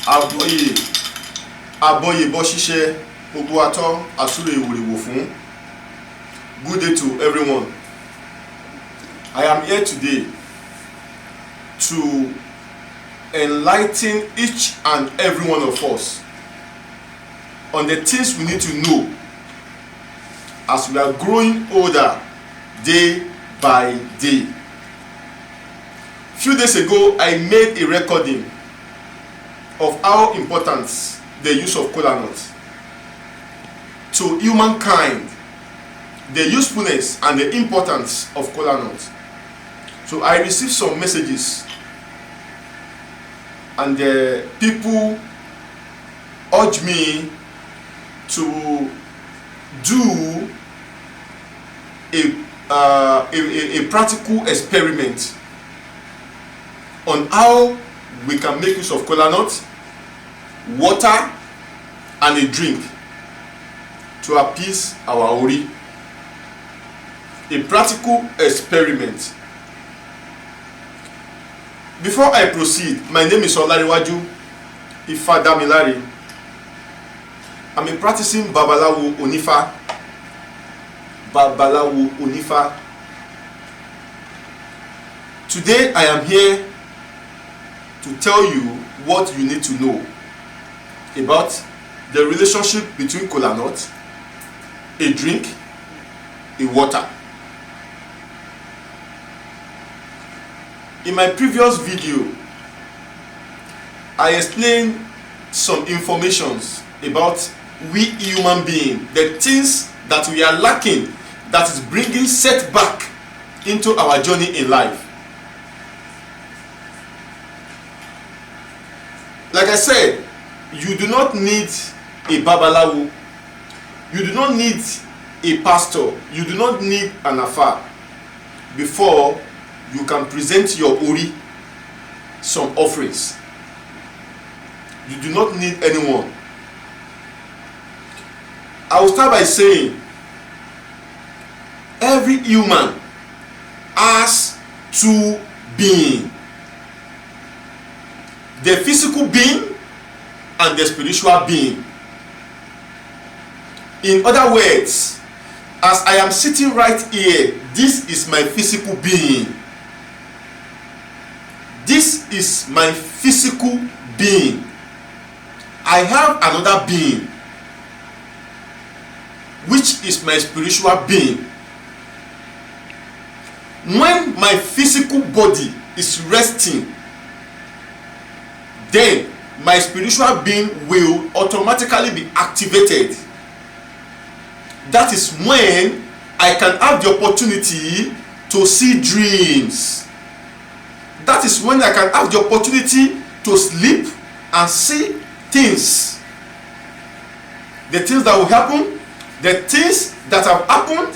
Aboye aboye bo ṣíṣe gbogbo ato asure ìwòrìwò fún. Good day to everyone. I am here today to enlighten each and every one of us on the things we need to know as we are growing older day by day. Few days ago, I made a recording of how important the use of kola nut to humankind, the usefulness and the importance of kola nut. So I received some messages, and people urged me to do a practical experiment on how we can make use of kola nut, water and a drink to appease our Ori. A practical experiment. Before I proceed, my name is Olariwaju Ifadamilari. I'm a practicing Babalawo Onifa. Babalawo Onifa. Today I am here to tell you what you need to know about the relationship between kola nut, a drink, a water. In my previous video, I explained some informations about we human beings, the things that we are lacking that is bringing setback into our journey in life. Like I said, you do not need a babalawo, you do not need a pastor, you do not need an afa before you can present your Ori some offerings. You do not need anyone. I will start by saying every human has two beings: the physical being and the spiritual being. In other words, as I am sitting right here, this is my physical being. This is my physical being. I have another being, which is my spiritual being. When my physical body is resting, then my spiritual being will automatically be activated. That is when I can have the opportunity to see dreams. That is when I can have the opportunity to sleep and see things. The things that will happen, the things that have happened,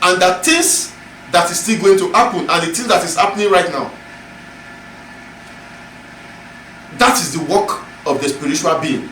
and the things that is still going to happen, and the things that is happening right now. That is the work of the spiritual being.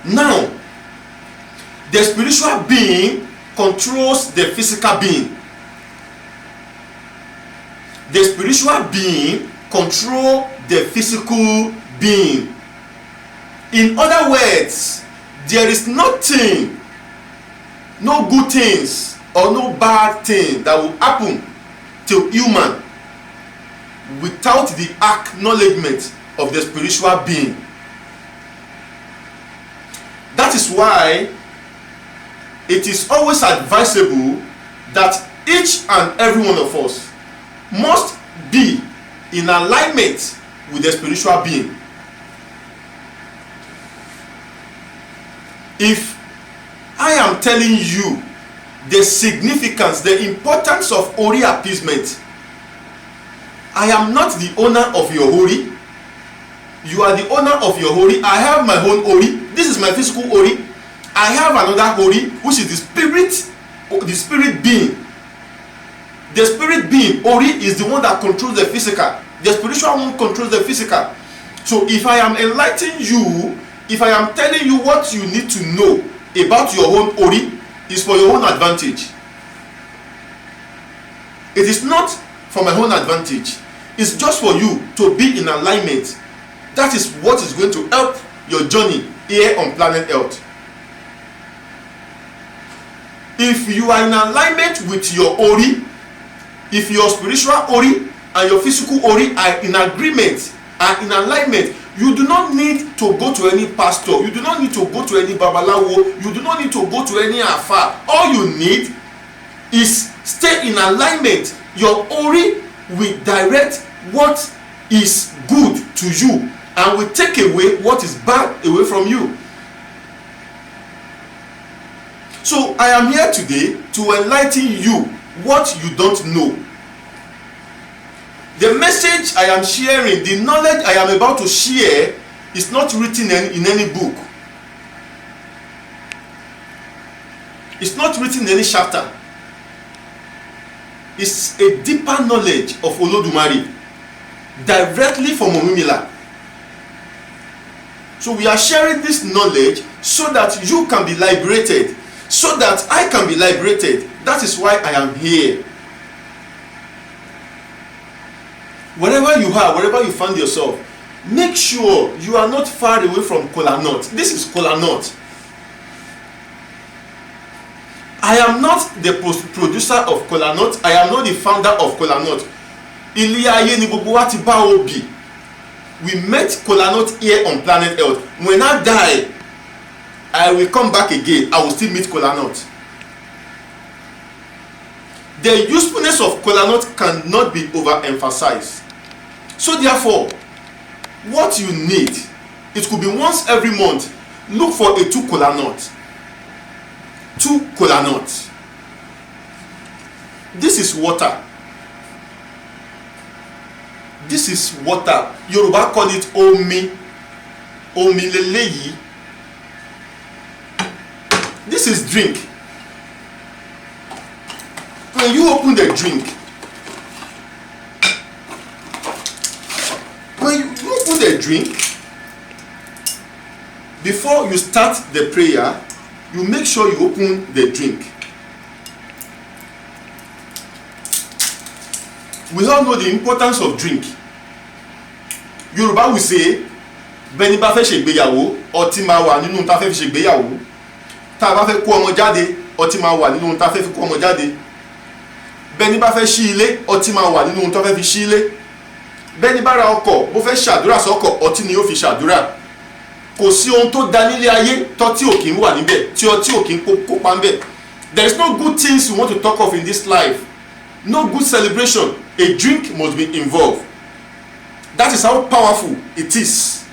Now, the spiritual being controls the physical being. The spiritual being controls the physical being. In other words, there is nothing, no good things or no bad thing that will happen to human without the acknowledgement of the spiritual being. That is why it is always advisable that each and every one of us must be in alignment with the spiritual being. If I am telling you the significance, the importance of Ori appeasement, I am not the owner of your Ori. You are the owner of your Ori. I have my own Ori. This is my physical Ori. I have another Ori, which is the spirit being. The spirit being, Ori, is the one that controls the physical. The spiritual one controls the physical. So if I am enlightening you, if I am telling you what you need to know about your own Ori, is for your own advantage. It is not for my own advantage. It's just for you to be in alignment That is what is going to help your journey here on planet Earth. If you are in alignment with your Ori, if your spiritual Ori and your physical Ori are in agreement, are in alignment, you do not need to go to any pastor, you do not need to go to any babalawo, you do not need to go to any afa. All you need is stay in alignment. Your Ori will direct what is good to you and will take away what is bad away from you. So I am here today to enlighten you what you don't know. The message I am sharing, the knowledge I am about to share is not written in any book. It's not written in any chapter. It's a deeper knowledge of Olodumare directly from Omimila. So we are sharing this knowledge so that you can be liberated, so that I can be liberated. That is why I am here. Wherever you are, wherever you find yourself, make sure you are not far away from Kola Nut. This is Kola Nut. I am not the producer of Kola Nut. I am not the founder of Kola Nut. Ilé ayé ni gbogbo wa ti bá obi. We met Kola Nut here on planet Earth. When I die, I will come back again. I will still meet Kola Nut. The usefulness of Kola Nut cannot be overemphasized. So therefore, what you need, it could be once every month, look for a 2 Kola Nut. 2 Kola Nut. This is water. This is water. Yoruba call it omi. Omi leleyi. This is drink. When you open the drink, before you start the prayer, you make sure you open the drink. We all know the importance of drink. Yoruba will say, bẹ́ni bá fẹ́ ṣègbéyàwó, ọtí máa wà nínú tá fẹ́ fi ṣègbéyàwó. Tá bá fẹ́ kó ọmọ jáde, ọtí máa wà nínú tá fẹ́ fi kó ọmọ jáde. Bẹ́ni bá fẹ́ ṣí ilé, ọtí máa wà nínú tá fẹ́ fi ṣí ilé. Bẹ́ni bá ra ọkọ̀, bó fẹ́ ṣàdúrà sọ́kọ̀, ọtí ni yóò fi ṣàdúrà. Kò sí ohun tó dá nílé ayé tọ́tí ò kí ń wà níbẹ̀, tí ọtí ò kí ń kópa níbẹ̀. There is no good things you want to talk of in this life. No good celebration. A drink must be involved. That is how powerful it is.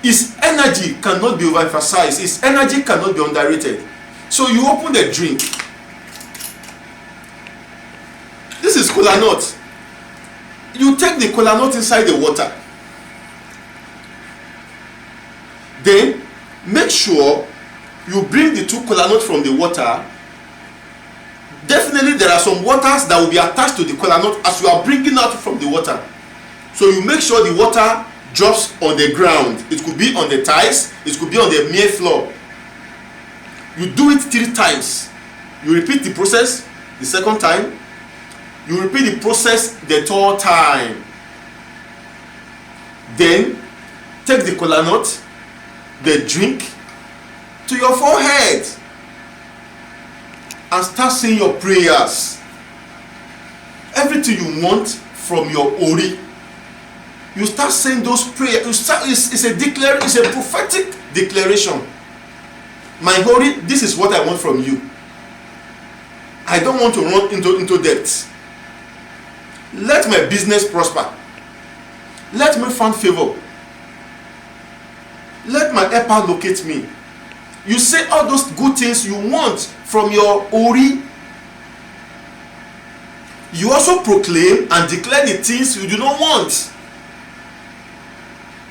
Its energy cannot be overemphasized. Its energy cannot be underrated. So you open the drink. This is Kola Nut. You take the Kola Nut inside the water. Then make sure you bring the 2 Kola Nut from the water. Definitely there are some waters that will be attached to the Kola Nut as you are bringing out from the water. So you make sure the water drops on the ground. It could be on the tiles, it could be on the mere floor. You do it 3 times. You repeat the process the second time. You repeat the process the 3rd time. Then take the Kola Nut, the drink, to your forehead and start saying your prayers. Everything you want from your Ori, you start saying those prayers. It's a prophetic declaration. My Ori, this is what I want from you. I don't want to run into debt. Let my business prosper. Let me find favor. Let my helper locate me. You say all those good things you want from your Ori. You also proclaim and declare the things you do not want.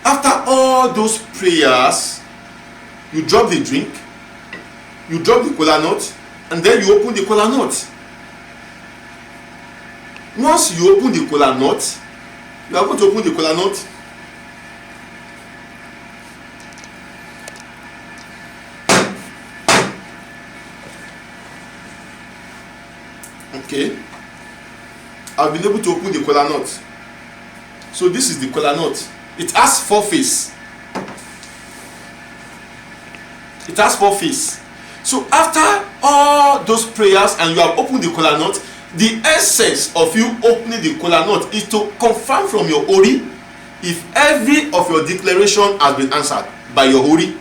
After all those prayers, you drop the drink, you drop the Kola Nut, and then you open the Kola Nut. Once you open the Kola Nut, you are going to open the Kola Nut. Okay, I've been able to open the Kola Nut. So this is the kola nut. It has 4 faces. It has 4 faces. So after all those prayers and you have opened the kola nut, the essence of you opening the kola nut is to confirm from your Ori if every of your declaration has been answered by your Ori.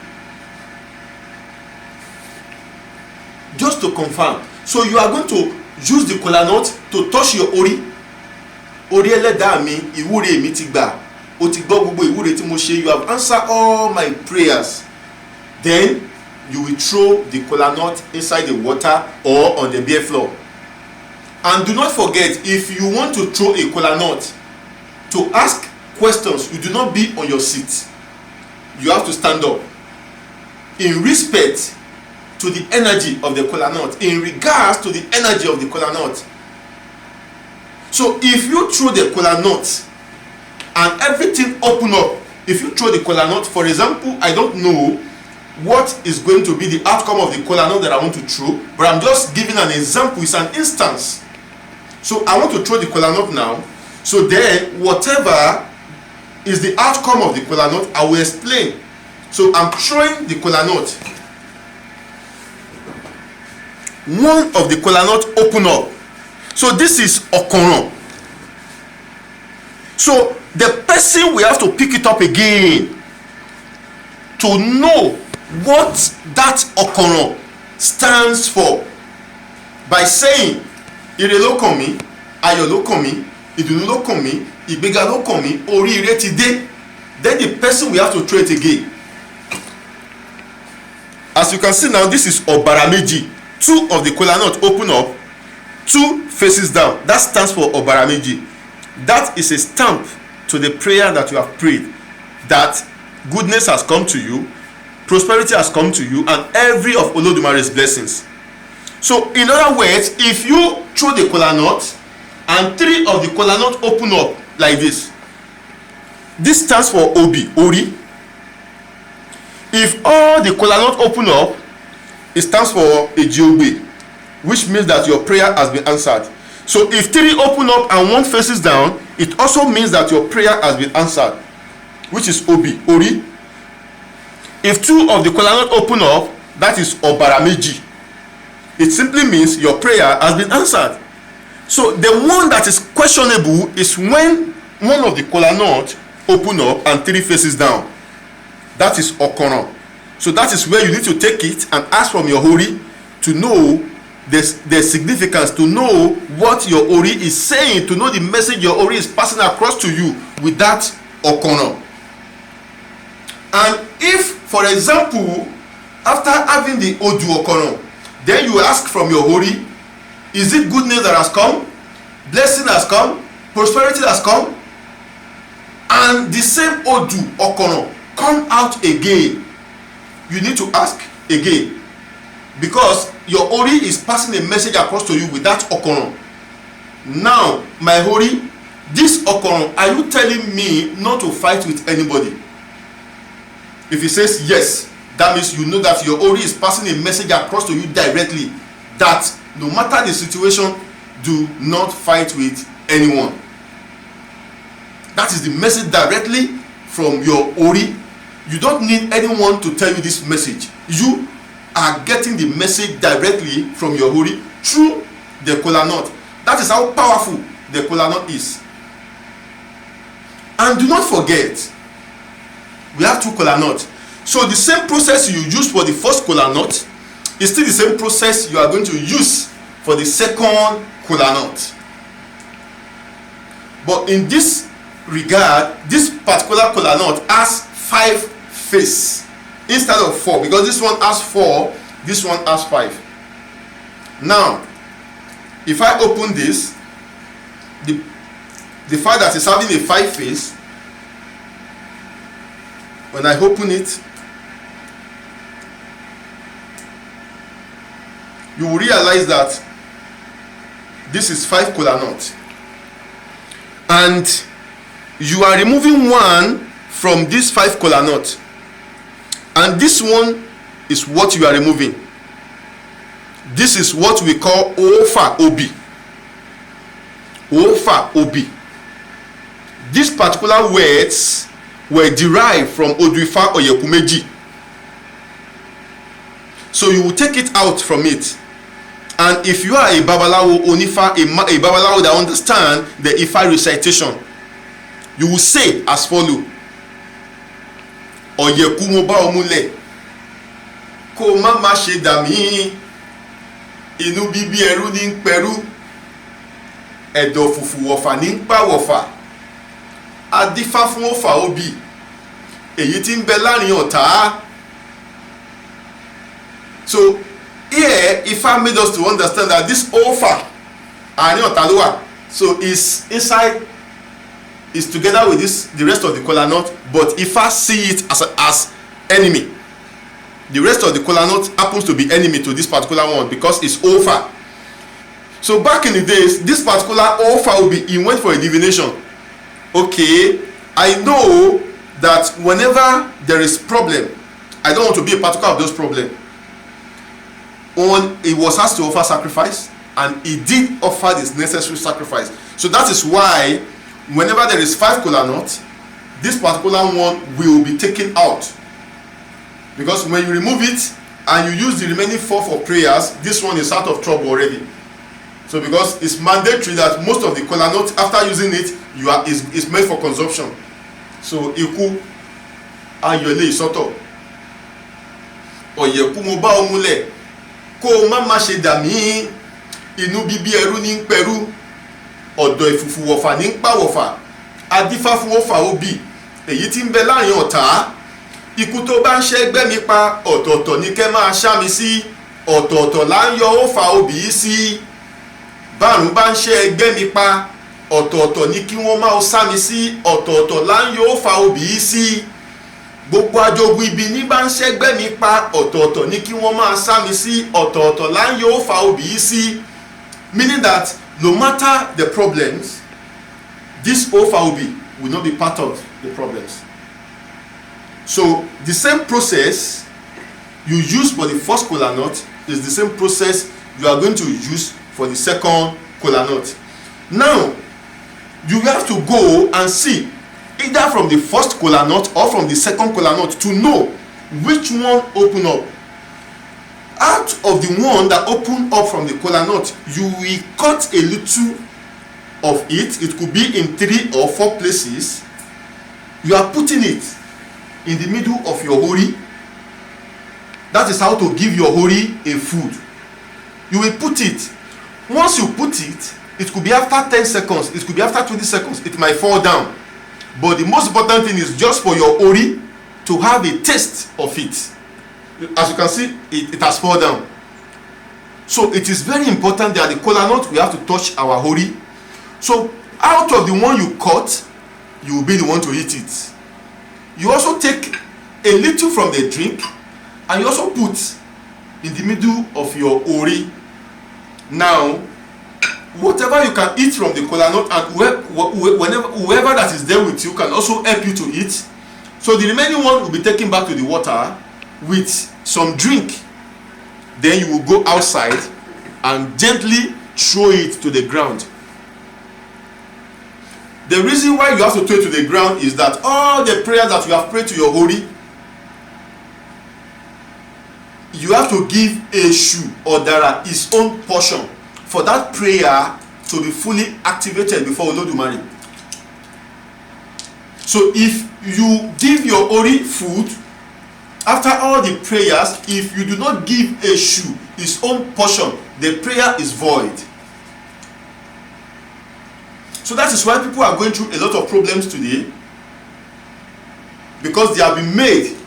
Just to confirm. So you are going to use the kola nut to touch your Ori. Ori ẹlẹ́dàá mi, ìwúre mi ti gbà. O ti gbọ́ gbogbo ìwúre tí mo ṣe. You have answered all my prayers. Then you will throw the kola nut inside the water or on the bare floor. And do not forget, if you want to throw a kola nut, to ask questions, you do not be on your seat. You have to stand up in respect to the energy of the kola nut, in regards to the energy of the kola nut. So if you throw the kola nut and everything open up, if you throw the kola nut, for example, I don't know what is going to be the outcome of the kola nut that I want to throw, but I'm just giving an example. It's an instance. So I want to throw the kola nut now. So then whatever is the outcome of the kola nut, I will explain. So I'm throwing the kola nut. One of the kola nut open up. So this is okoron. So the person will have to pick it up again to know what that okoron stands for by saying ire ló kàn mí, ayọ̀ ló kàn mí, ìdùnnú ló kàn mí, ìgbéga ló kàn mí, oríire ti dé. Then the person will have to throw it again. As you can see now, this is ọ̀bàrà méjì. 2 of the kola nut open up, 2 faces down. That stands for ọ̀bàrà méjì. That is a stamp to the prayer that you have prayed, that goodness has come to you, prosperity has come to you, and every of Olodumare's blessings. So in other words, if you throw the kola nut and 3 of the kola nut open up like this, this stands for Obi, Ori. If all the kola nut open up, it stands for Ejiogbe, which means that your prayer has been answered. So if 3 open up and 1 faces down, it also means that your prayer has been answered, which is Obi, Ori. If 2 of the kola nut open up, that is ọ̀bàrà méjì. It simply means your prayer has been answered. So the one that is questionable is when one of the kola nut open up and 3 faces down. That is okoron. So that is where you need to take it and ask from your Ori to know the significance, to know what your Ori is saying, to know the message your Ori is passing across to you with that okoron. And if, for example, after having the odu okoron, then you ask from your Ori, is it goodness that has come? Blessing has come? Prosperity has come? And the same odu okoron come out again. You need to ask again, because your Ori is passing a message across to you with that okoron. Now, my Ori, this okoron, are you telling me not to fight with anybody? If he says yes, that means you know that your Ori is passing a message across to you directly, that no matter the situation, do not fight with anyone. That is the message directly from your Ori. You don't need anyone to tell you this message. You are getting the message directly from your Ori through the kola nut. That is how powerful the kola nut is. And do not forget, we have 2 kola nuts. So the same process you used for the first kola nut is still the same process you are going to use for the second kola nut. But in this regard, this particular kola nut has 5 faces instead of 4, because this one has 4, this one has 5. Now, if I open this, the fact that it's having a 5 face, when I open it, you will realize that this is 5 kola nuts, and you are removing one from this 5 kola nuts, and this one is what you are removing. This is what we call Ofa Obi. Ofa Obi. these particular words were derived from Oduifa Oyekumeji. So you will take it out from it. And if you are a Babalawo Onifa, a Babalawo that understand the Ifa recitation, you will say as follow: Oyekumo ba omule, ko ma ṣe dàmí, inú bíbí ẹrú ní pẹ̀rú, ẹ̀dọ̀ fùfù wọ̀fà ní pa wọ̀fà, adífá fún ọ̀fà òbí, èyí tí ń bẹ láàrin ọ̀tá. So here Ifa made us to understand that this Ofa àárín ọ̀tá ló wà. So is inside, is together with this, the rest of the kola nut, but Ifa see it as enemy. The rest of the kola nut happens to be enemy to this particular one because it's Ofa. So back in the days, this particular Ofa will be, he went for a divination. Okay, I know that whenever there is problem, I don't want to be a particle of those problems. He was asked to offer sacrifice, and he did offer this necessary sacrifice. So that is why whenever there is 5 kola nuts, this particular one will be taken out, because when you remove it and you use the remaining 4 for prayers, this one is out of trouble already. So because it's mandatory that most of the kola nuts, after using it, is made for consumption. So iku ayole soto oyeku mo ba omule, kó má má ṣe dàmí, inú bíbí ẹrú ní pẹ̀rú, ọ̀dọ̀ ìfùfù wọ̀fà ní pa wọ̀fà, adífá fún ọ̀fà òbí, èyí tí ń bẹ láàrin ọ̀tá. Ikú tó bá ń ṣẹ́gbẹ́ mi pa, ọ̀tọ̀ọ̀tọ̀ ní kẹ́ máa ṣá mi sí, ọ̀tọ̀ọ̀tọ̀ là ń yọ ọ̀fà òbí sí. Bárùn bá ń ṣẹ́ ẹgbẹ́ mi pa, ọ̀tọ̀ọ̀tọ̀ ní kí wọ́n máa sá mi sí, ọ̀tọ̀ọ̀tọ̀ là ń yọ ọ̀fà òbí sí. Gbogbo ajogun ibi ní bá ń ṣẹ́gbẹ́ mi pa, ọ̀tọ̀ọ̀tọ̀ ní kí wọ́n máa sá mi sí, ọ̀tọ̀ọ̀tọ̀ là ń yọ ọ̀fà òbí sí. Meaning that no matter the problems, this ọ̀fà òbí will not be part of the problems. So the same process you use for the first kola nut is the same process you are going to use for the second kola nut. Now you have to go and see, either from the first kola nut or from the second kola nut, to know which one open up. Out of the one that open up from the kola nut, you will cut a little of it. It could be in 3 or 4 places. You are putting it in the middle of your Ori. That is how to give your Ori a food. You will put it. Once you put it, it could be after 10 seconds, it could be after 20 seconds, it might fall down. But the most important thing is just for your Ori to have a taste of it. As you can see, it has fallen down. So it is very important that the kola nut, we have to touch our Ori. So out of the one you cut, you will be the one to eat it. You also take a little from the drink, and you also put in the middle of your Ori. Now, whatever you can eat from the kola nut, and whoever that is there with you can also help you to eat. So the remaining one will be taken back to the water with some drink. Then you will go outside and gently throw it to the ground. The reason why you have to throw it to the ground is that all the prayers that you have prayed to your Ori, you have to give Eshu or Dara his own portion for that prayer to be fully activated before Olodumare. So if you give your Ori food after all the prayers, if you do not give Eshu his own portion, the prayer is void. So that is why people are going through a lot of problems today, because they have been made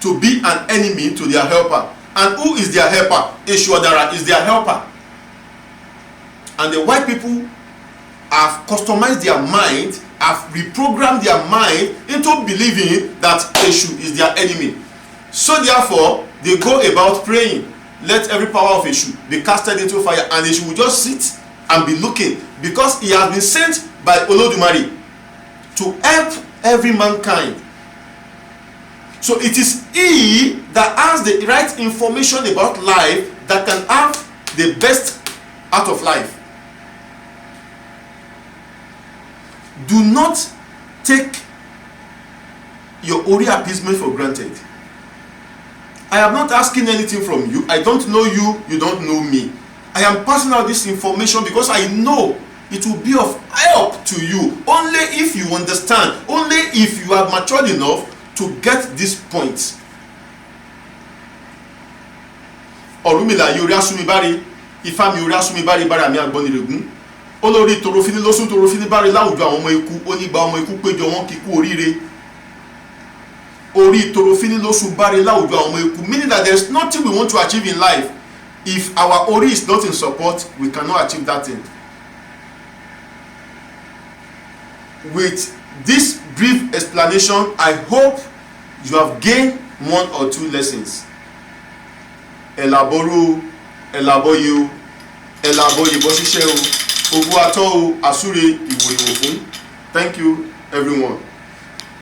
to be an enemy to their helper. And who is their helper? Eshu Dara is their helper. And the white people have customized their mind, have reprogrammed their mind into believing that Eshu is their enemy. So therefore, they go about praying, let every power of Eshu be casted into fire, and Eshu will just sit and be looking, because he has been sent by Olodumare to help every mankind. So it is he that has the right information about life that can have the best out of life. Do not take your Ori appeasement for granted. I am not asking anything from you. I don't know you, you don't know me. I am passing out this information because I know it will be of help to you only if you understand, only if you are matured enough to get this point. Ọ̀rúnmìlà yóò rí asúnmi báre, Ifá mi ò rí asúnmi báre bára mi àgbọnìrègún. Olórí Torofini lósùn Torofini báre láwùjọ àwọn ọmọ ikú, onígbà ọmọ ikú péjọ wọn kì í kú oríire. Orí Torofini lósùn báre láwùjọ àwọn ọmọ ikú, meaning that there is nothing we want to achieve in life. If our Ori is not in support, we cannot achieve that thing. With this brief explanation, I hope you have gained one or two lessons. Elaboro, elaboyo, elaboye bosise o, ogun ato o, asure iwo iwo fun. Thank you, everyone.